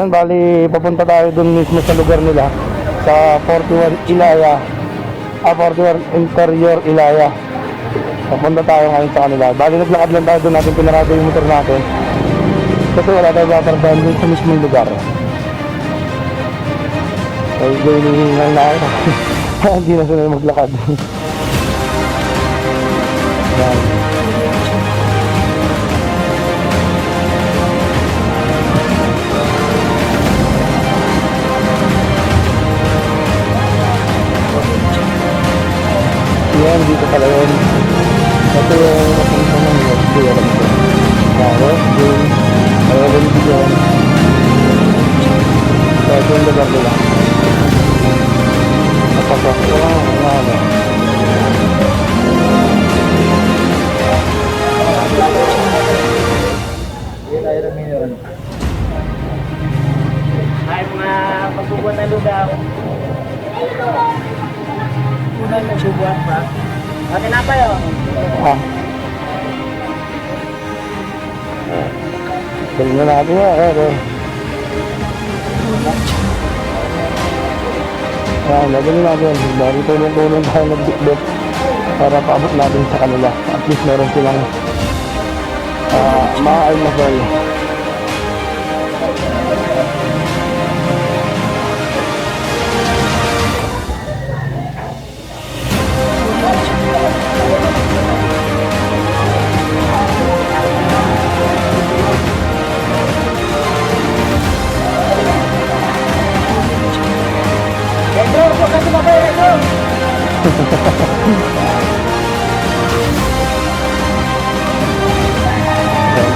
Yan, bali papunta tayo dun mismo sa lugar nila, sa 41 Ilaya, 41 Interior Ilaya. Papunta tayo ngayon sa kanila. Bali naglakad lang tayo doon, natin pinarado yung motor natin kasi wala tayo papardahan dun sa mismong lugar. Ay, gawin lang na ako. Hindi na sila maglakad. Yan. Yan, dito pala yun. Ito yung napunta ng West Bay. Alam ko. West Bay. Ayan yun. So, ito yung lugar nila. Napasok ko lang. Ano. Ay, mga pagbubuhat na lugaw. Unang nagbubuhat pa. Ate na pa yun. Galing na natin yan. Ayan, nagaling natin. Dahil tulong-tulong tayo nagbitbit para paabot natin sa kanila. At least meron silang ma-almasal.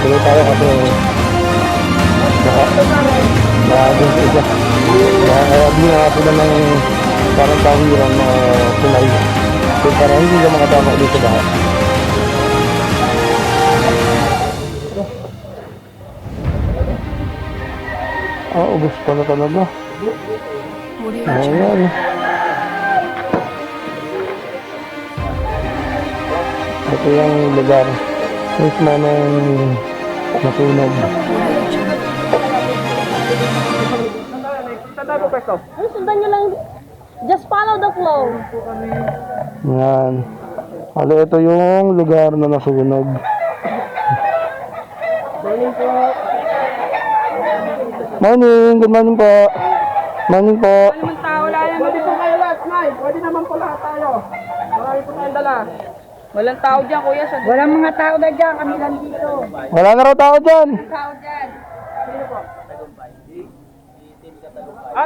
Tuloy tayo kasi nakagin sa isa. Nakakayagin na sila ng parang tawiran na tulay. So parang hindi ka makatama ulit sa bahay. Ubus pa na talaga. Ayan. Ito yung lugar mismo nung nasunog. Sundan nyo lang. Just follow the flow. Yan. Also, ito yung lugar na nasunog. Morning, good morning po. Morning po. Walang tao, wala yan. Pwede po kayo lahat, Nay. Pwede naman po lahat tayo. Marami po tayong dala. Walang tao dyan, kuya. Walang mga tao na dyan. Kami lang dito. Wala na raw tao dyan. Tao dyan. Sino po?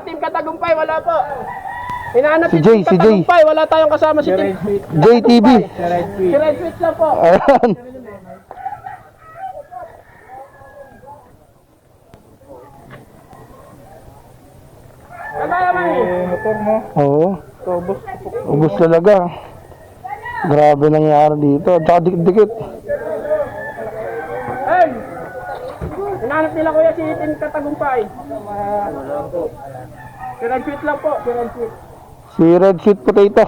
Team Katagumpay, wala po. Hinahanap Si si Jay, Team si Jay. Katagumpay, wala tayong kasama si Team JTV. Si Red Switch lang po. Ayan. Kaya man motor mo. Oo. Ubus talaga. Grabe nangyari dito. Tsaka dikit-dikit. Hey! Hinahanap nila kuya si Team Katagumpay. Si Red Switch lang po, si Red Switch. Si Red Sweet Potato.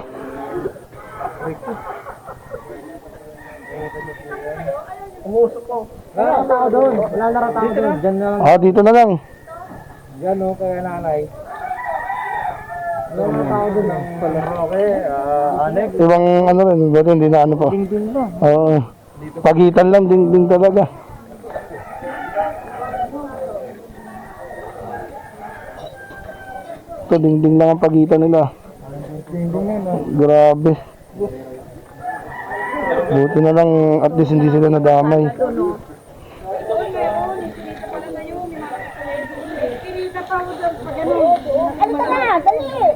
Umusok po. Wala na tao doon. Wala na tao doon. Diyan na lang. Dito na lang. Diyan o, kaya nanay. Wala na tao doon. Okay, anek. Ibang ano rin, pero hindi na ano pa. Ding-ding lang. Oo. Pagitan lang, ding-ding talaga. Ito, ding-ding lang ang pagitan nila. Ding-ding lang. Grabe. Buti na lang, at least hindi sila nadamay. Ano ka na? Dali!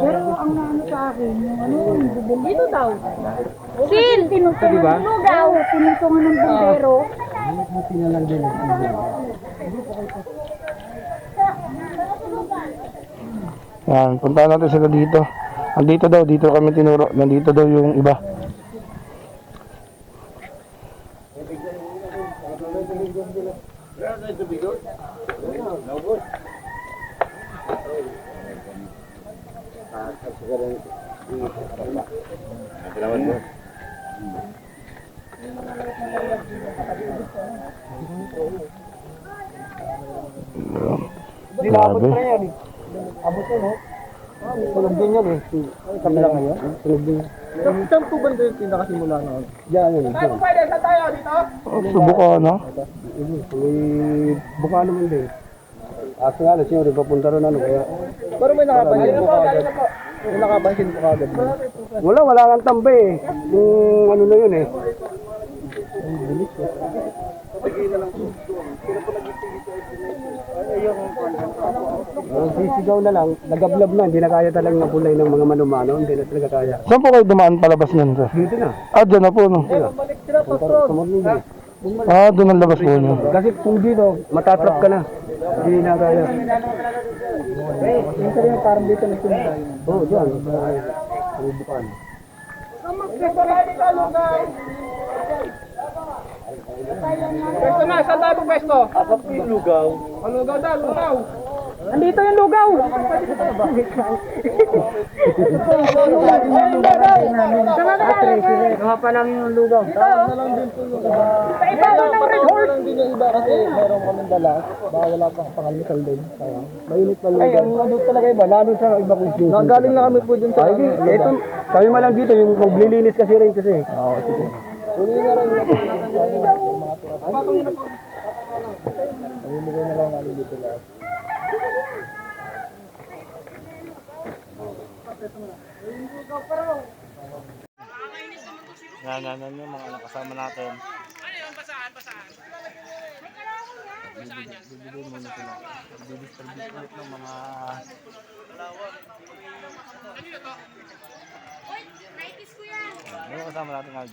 Pero ang naano sa akin, yung ano, dito daw. Sin! Tinutulungan mo daw. Tinutulungan ng bumbero. Yan, punta natin sila dito. Andito daw, dito kami tinuro. Nandito daw yung iba. Grabe. Abot yun, no? Tulog din yan, eh. Kabila ngayon? Tulog din. Saan po ba yung pinakasimula na? Diyan, yun. Tayo pwede, saan tayo? Dito? Subukan, no? Buka naman din. Asa nga na, siyempre, papunta rin ano, kaya... Pero may nakapansin po kagad. May nakapansin po kagad. Wala kang tambay, eh. Yung ano na yun, eh. Ang bilis, eh. Sisigaw na lang, nagablab na, hindi na kaya talagang napulay ng mga manumano, hindi na talaga kaya. Saan po kayo dumaan palabas niyan, sir? Dito na. Ah, dyan na po, no? Ah, doon ang labas po niyo. Kasi kung dito, matatrap ka na. Hindi na kaya. Yung sarili parang dito na sila. Oo, dyan. Bukan. Pwesto na, saan tayo pwesto? Lugaw. Lugaw daw, lugaw. Andito yung lugaw. Gawa pa namin yung lugaw. Iba ng red horse. Hindi niya iba kasi mayroon kaming dala. Baka wala pang pangalmusal din. Mainit pa lugaw. Ay, ang ano talaga iba. Lalo sa iba kung sino. Nagaling na kami po dun sa... Ito, kami malang dito yung maglilinis kasi rin kasi. Oo, sige. Uli na rin yung namimigay na lang namin dito lahat. Yan yung mga kasama natin. Ano yun, basaan? Bibigyan muna sila. Didistribute ulit ng mga... Yung kasama natin nga.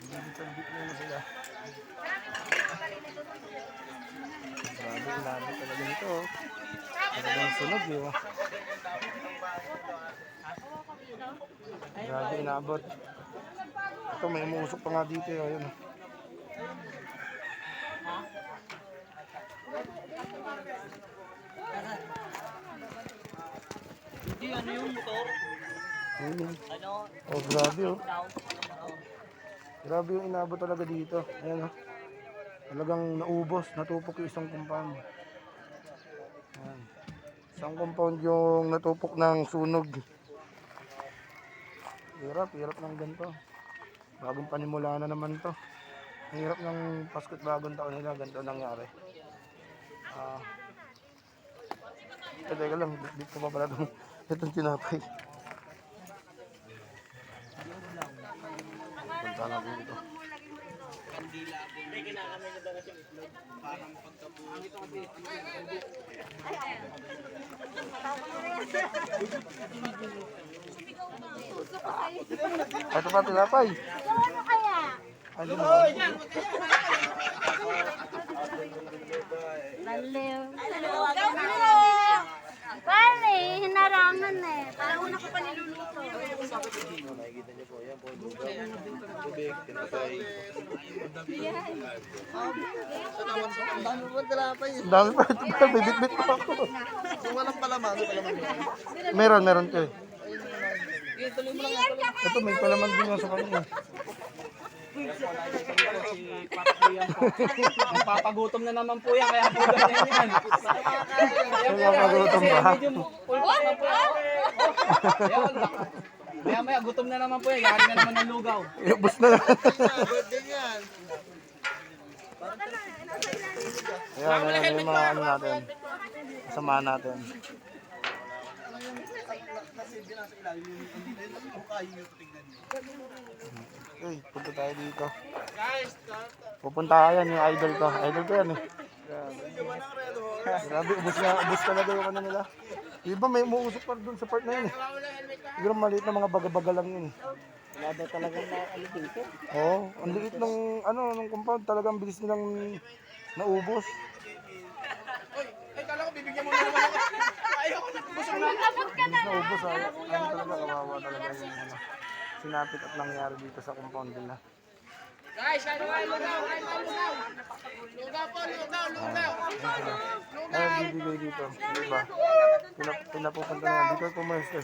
Didistribute muna sila. Grabe talaga nito. Talagang sunog yun. Grabe inabot. Ito may umusok pa nga dito yun. Ayun. Hindi, ano yung motor? Ano? Oh, grabe oh. Grabe yung inabot talaga dito. Ayan oh. Talagang naubos, natupok yung isang compound. Ayan. Isang compound yung natupok ng sunog. Hirap ng ganito. Bagong panimula na naman to. Ang hirap ng Pasko't bagong taon nila, ganito nangyari. Teka lang, bit ko pa pala itong tinapay. Punta natin ito. Ito pa tinapay. Ano kaya? Ano mo? Baliw. Bale, hinarangan eh. Parang una ko pa niluluto. Nakikita niyo po, yan po, tubig, tinapay. Ang dami pa, ito pa, bibit-bit pa ako. Walang palaman, Meron to eh. Ito, may palaman din yung sa kanila. Papagutom na naman po yan, kaya po ganyan yan. Papagutom ba? Maya gutom na naman po yan, galing na naman ng lugaw. Iubos na lang. Ayan yung mga ano natin. Kasamahan natin. Okay, punta tayo dito. Pupunta yan yung idol ko. Idol ko yan eh. Grabe, ubos talaga yung ano nila. Iba may umuusok pa doon sa part na yun eh. Siguro maliit na mga baga-baga lang yun eh. Wala daw talagang naalitin. Oo, ang liit ng ano, ng compound, talagang bilis nilang naubos. Ay, kala ko bibigyan mo na naman ako. Ayaw ko na, busog na. Bilis naubos ha. Ano talaga, kawawa talaga yung ano, sinapit at nangyari dito sa compound nila. Ay, bibigay dito. Diba? Pinapupunta na. Dito pumesto.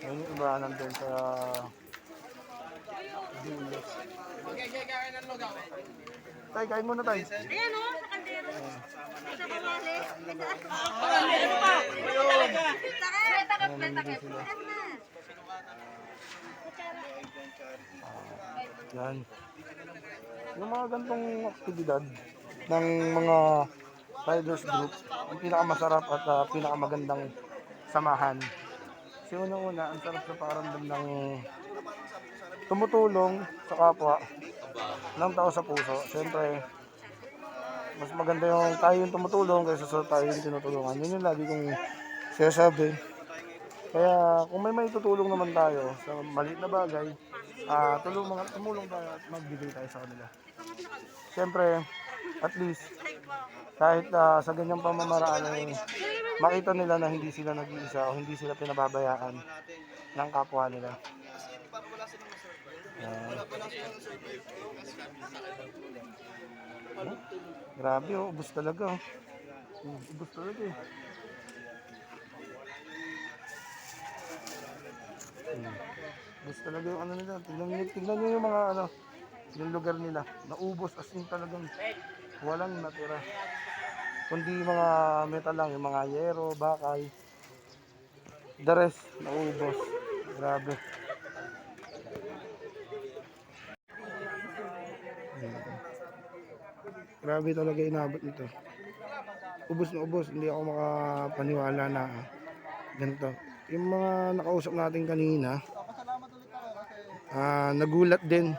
Ayun yung iba nandun sa dulo. Tay, kain muna tayo. Ayan o, sa kaldero. Sa kamali. Takip. Yan. Yung mga gantong aktibidad ng mga riders group, ang pinakamasarap at pinakamagandang samahan. Kasi unang-una, ang sarap sa pakiramdam ng tumutulong sa kapwa ng tao sa puso. Siyempre, mas maganda yung tayo yung tumutulong kaysa sa tayo yung tinutulungan. Yun yung lagi kong sinasabi. Kaya kung may tutulong naman tayo sa maliit na bagay, tumulong tayo at magbigay tayo sa kanila. Siyempre, at least, kahit sa ganyang pamamaraan ay makita nila na hindi sila nag-iisa o hindi sila pinababayaan ng kapwa nila. Grabe oh, ubos talaga oh. Ubos talaga eh. Ubos talaga yung ano nila. Tignan nyo yung mga ano, yung lugar nila. Naubos as in talagang walang natira. Kundi mga metal lang, yung mga yero, bakay. The rest, naubos. Grabe. Grabe talaga inabot nito. Ubos na ubos, hindi ako makapaniwala na ganito. Yung mga nakausap natin kanina, nagulat din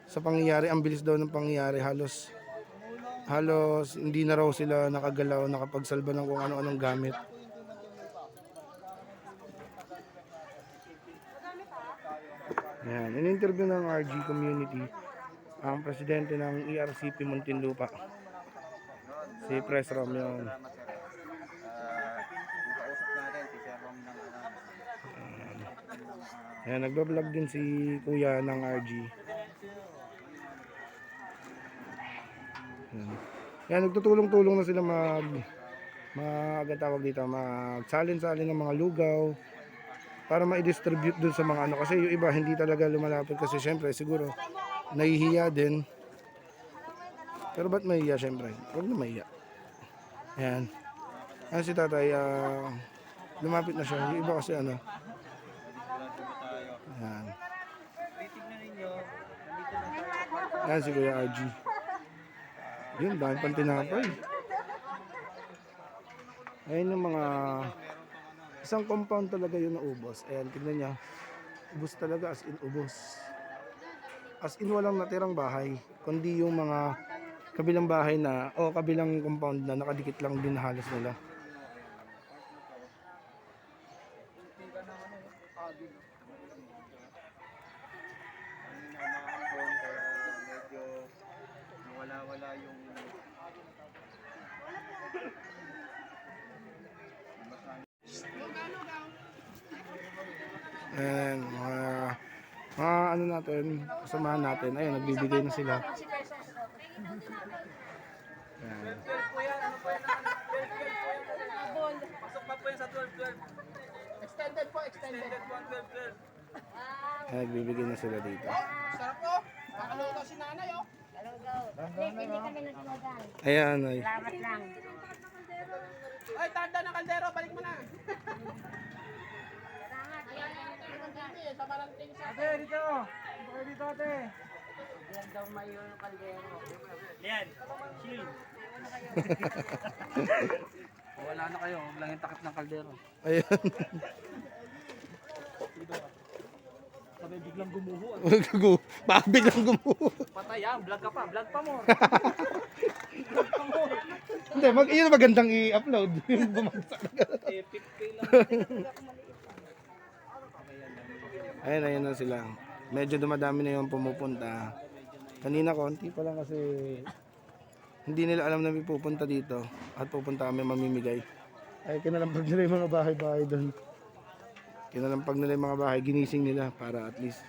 sa pangyayari. Ang bilis daw ng pangyayari. Halos hindi na raw sila nakagalaw, nakapagsalba ng kung ano-anong gamit. Yan, in-interview ng RG community ang presidente ng ERCP Muntinlupa, si Pres Rom yung yan, nagbablog din si kuya ng RG. Yan, nagtutulong-tulong na sila magtawag dito, magsalin-salin ng mga lugaw para ma-distribute dun sa mga ano, kasi yung iba hindi talaga lumalapit kasi syempre siguro nahihiya din. Pero ba't mahihiya? Syempre huwag na mahihiya. Yan, si tatay lumapit na siya. Yung iba kasi ano, yan, yan si Kuya RG. Yun, dahil pang tinapay. Ayun yung mga isang compound talaga yun na ubos. Ayan, tignan niya. Ubos talaga, as in ubos. As in walang natirang bahay. Kundi yung mga kabilang bahay na, o kabilang compound na nakadikit lang din halos nila. Wala yung And mga ano natin, kasamahan natin, ayun, nagbibigay na sila. Ayan. Pasok pa po yan sa 12-12. Extended po, extended. 12-12. Ayan, nagbibigay na sila dito. Sarap po. Nakaluto si nanay oh. Hindi kami naglugan. Ayan, ay. Salamat lang. Ay, tanda ng kaldero. Balik mo na. Sa Maranting sa... ate, dito! Dito ate! Yan daw may yung kaldero. Yan! Shield! Wala na kayo. Huwag lang yung takip ng kaldero. Ayan. Sabi biglang gumuho. Bakit biglang gumuho? Patay yan. Vlog ka pa. Vlog pa mo. Hindi, yun magandang i-upload. Yung bumagsak. Epic fail lang. Ayun na sila. Medyo dumadami na yung pumupunta. Kanina konti pa lang kasi hindi nila alam na may pupunta dito at pupunta kami mamimigay. Ay, kinalampag nila yung mga bahay-bahay doon. Kinalampag nila yung mga bahay, ginising nila para at least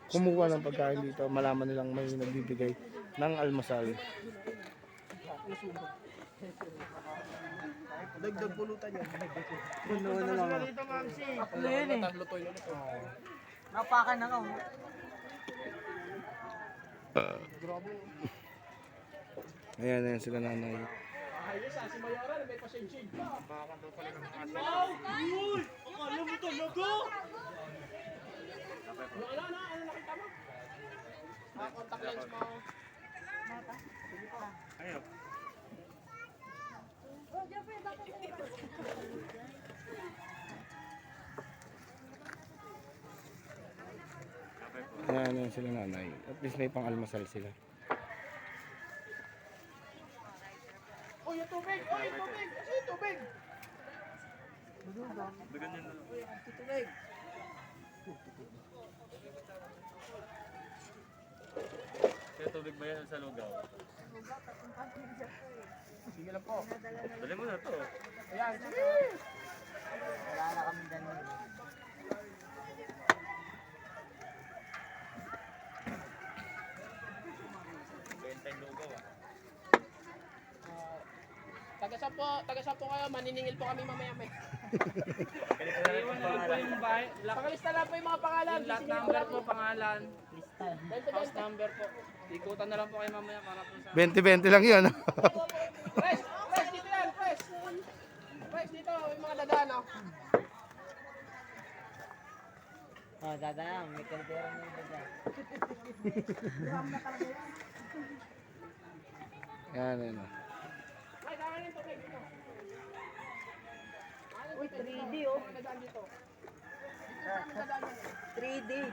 kumuha ng pagkain dito, malaman nilang may nagbibigay ng almusal. Dagdag pulutan yan. Napakan na ako. Ayan sila nanay. Ayan sila nanay. At least may pang almusal sila. Uy, yung tubig! Uy, yung tubig! Kasi yung tubig! Tubig! Kaya tubig ba yan sa lugaw? Sige lang po. Dali mo na to. Ayan, sige! Wala na kami ganun. Benta yung lugaw ah. Taga-sampo kayo, maniningil po kami mamaya-maya. Iwan na lang po yung bahay. Pakalista lang po yung mga pangalan. Lot number po, pangalan. House number po. Ikutan na lang po kayo mamaya para po sa... 20-20 lang yun. Press! Press! Dito yan! Press! Press dito! Yung mga dadaan, oh. Oh, dadaan. May kaldero na yung dadaan. Ayan. Ay, dami rin tubig dito. Uy, 3D oh. Mga dadaan dito. Dito sa mga dadaan yan. 3D.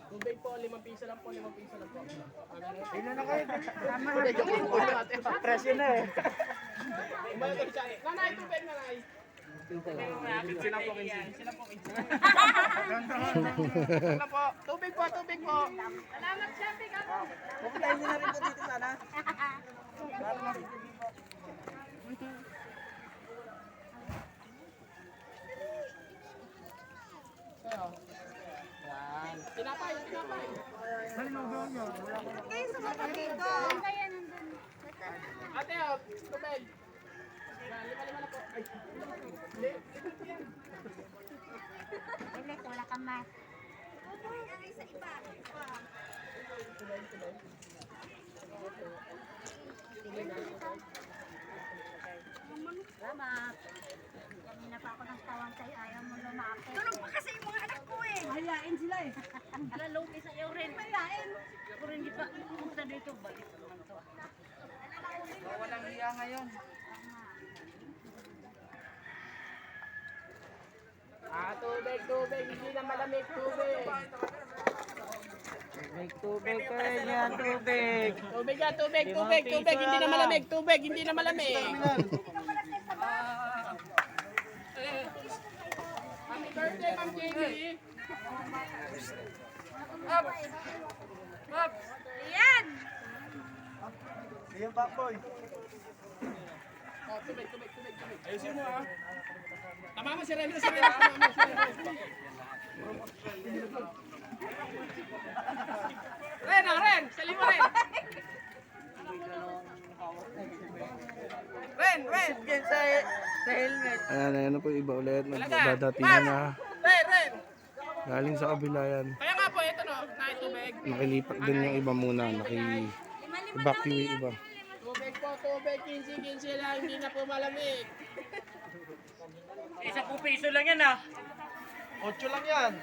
Tubig po, 5 piso lang po, 5 piso lang po. Ilan na kayo? Presyo na eh. Nanay, tubig, nanay. Sila po, Sila po. Sila po. Tubig po, tubig po. Salamat siya, pick up. Puputayin nyo na rin po dito sana. Kayo. Yan. Tinapay, tinapay. Kayo sumunod dito. Ate, oh, tubig. Yan, 5 na po. Ay. Ulit, wala kang mas. Salamat. Kanina pa ako ng tawang sa'yo, ayaw mo lumapit. Tulog pa kasi yung mga anak ko eh. Hayain sila eh. Lalong isa iyo rin. Hayain. Ako rin di pa pumunta dito. Balik naman to. Walang hiya ngayon. Tubig, tubig. Hindi na malamig, tubig. Tubig kayo niyan, tubig. Tubig yan, tubig, tubig, tubig. Hindi na malamig, tubig. Hindi na malamig. Happy birthday, Ma'am Jamie. Yan! Iyan Papoy. Oh, tubig, tubig, tubig, tubig. Ayusin mo, ah. Tama mo si Ren, si Ren. Tama mo si Ren. Ren, oh, Ren. Sali mo, Ren. Ren, Ren. Sa helmet. Ayan po iba ulit. Nagdadatingan na. Ren, Ren. Galing sa kabila yan. Kaya nga po, ito no, na tubig. Nakilipat din yung iba muna. Naki-evacuate iba. Tubig po, tubig. 15 lang. Hindi na po malamig. Isa po piso lang yan ah. 8 lang yan.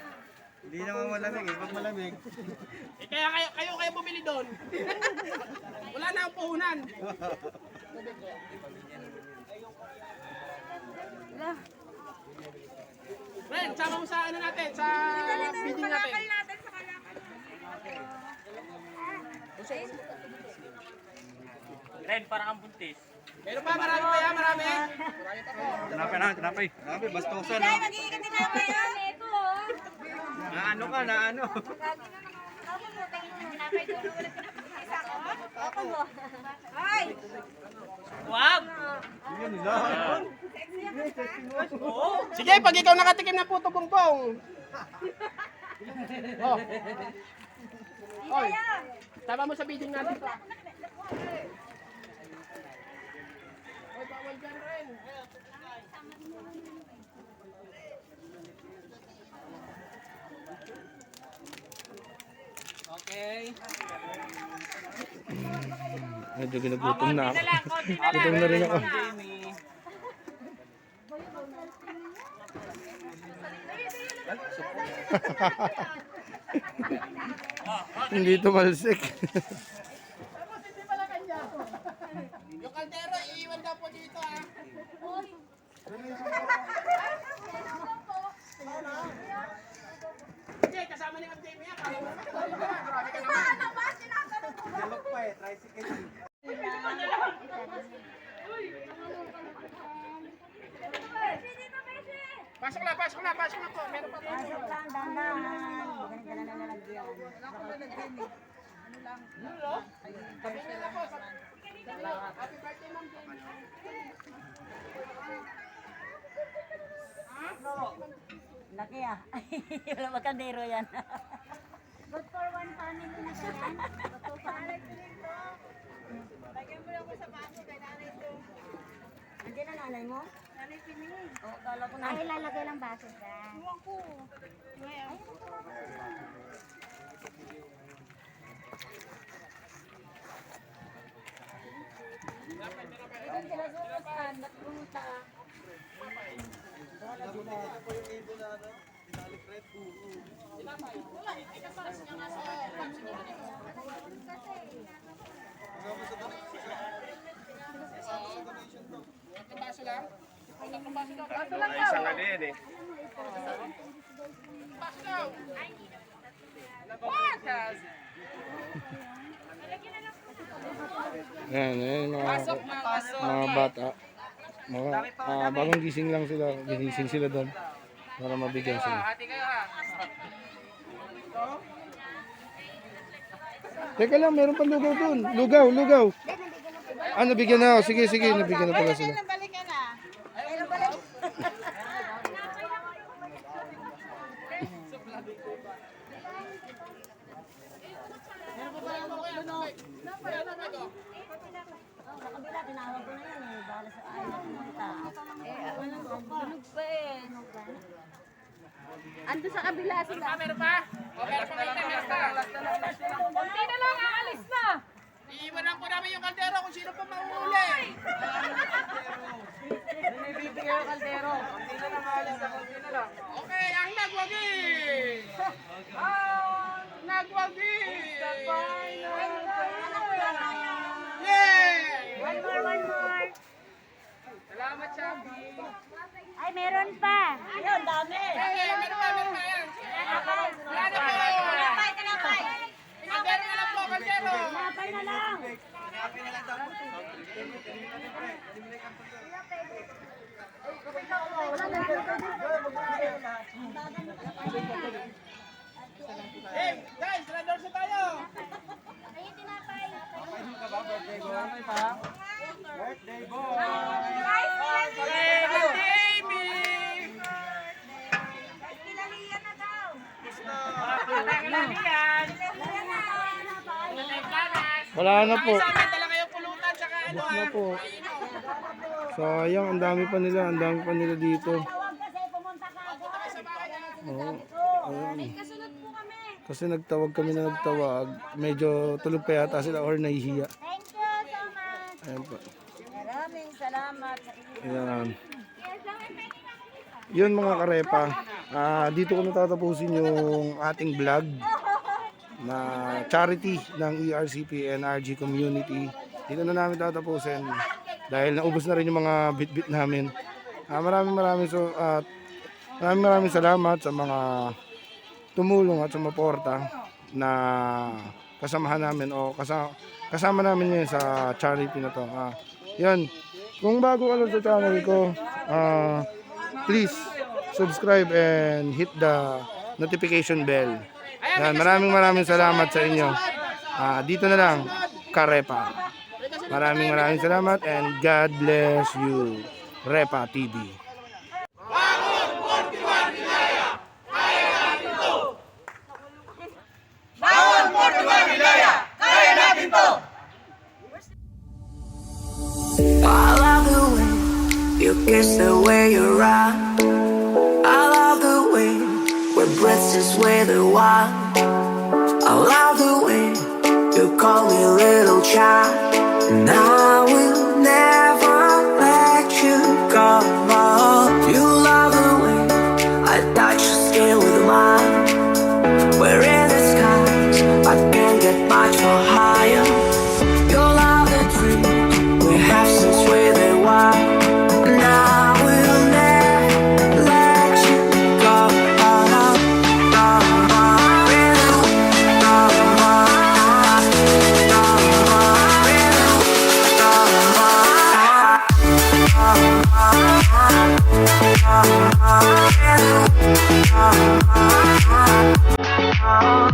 Hindi naman malamig eh. Pag malamig. Eh, kaya kayo bumili doon. Wala na ang puhunan. Ren, sama mo sa ano natin, sa feeding natin. Ren, para kang buntis. Meron pa, marami pa yan, marami. Marami pa po. Tinapay. Tinapay, bastosan. Dahil mag-iikat din ako ngayon. Ito oh. Naano ka, naano. Sige, pag ikaw nakatikim ng puto bongbong. Oh. Oy, tama mo sa video natin. Oy, bawal dyan rin. Okay. Medyo ginagutom na ako. Gutom na rin ako. Hindi tumalsik. Yung kaldero, iiwan daw po dito ah. Hindi, kasama ni Ma'am Jamie yan. Kala mo naman, grabe ka naman. Pasok na, pasok na, pasok na po. Meron pa tayo. Sabihin na po. Happy birthday, Ma'am Jamie. Laki ah. Wala magkandero yan. Good for one family na siya. Good for family. Lagyan mo lang ko sa baso kay nanay ko. Andiyan na nanay mo? Nanay pinili. Oo, kala ko na. Ay, lalagay lang baso dyan. Iwan ko. Ay, Baso lang? Isang ano yan eh. Baso daw. What? Ayan, Pasok na, pasok. mga bata. Bagong gising lang sila. Ginising sila doon. Para mabigyan sila. Hati kayo ha. Teka lang, meron pang lugaw doon. Lugaw, lugaw. Ah, nabigyan na. Sige, sige, nabigyan na pala sila. balikan na. Sa kabila, tinawag ko na yan eh. Bala sa ayaw pumunta. Walang tunog pa eh. Ando sa kabila sila. Meron pa? O, meron pa kayo, meron pa. Kunti na lang, aalis na. Iiwan lang po namin yung kaldero kung sino pa mahuli. May bibigay yung kaldero. Kunti na lang, aalis na, kunti na lang. Okay, ang nagwagi. Ang nagwagi. Yay! One more. Salamat, Shabby. Ay, meron pa. Ayun, dami. Hey, meron pa, meron pa yan. Wala na po. Tinapay. Kaldero na lang po, kaldero. Tinapay na lang. Hey, guys, landorso tayo. Ayun, tinapay. Hey, Jamie! Kilalian na daw. Wala na po. Sa amin, dala kayo pulutan, tsaka ano Bus na ha. po. Sayang, ang dami pa nila. Ang dami pa nila dito. Tawag kasi pumunta ka agad. Oo. Ayan. Kasunod po kami. Kasi nagtawag kami na nagtawag. Medyo tulog pa yata sila or nahihiya. Thank you so much. Ayan po. Maraming salamat sa inyo. Ayan. Yun mga karepa. Dito ko natatapusin yung ating vlog na charity ng ERCP NRG community. Dito na namin tatapusin dahil naubos na rin yung mga bit-bit namin. Maraming salamat sa mga tumulong at sumuporta na kasamahan namin o kasama namin ngayon sa charity na to. Yan. Kung bago ka lang sa channel ko, please subscribe and hit the notification bell. Yan, maraming salamat sa inyo. Dito na lang, Karepa. Maraming salamat and God bless you. Repa TV. I love the way you kiss the way you rock. I love the way we're breathless with the wild. I love the way you call me little child. And I will never let you go. You love the way I touch your skin with mine. We're in the skies, I can't get much more higher. You love the dreams we have since we were wild. And I will never let you go. Oh,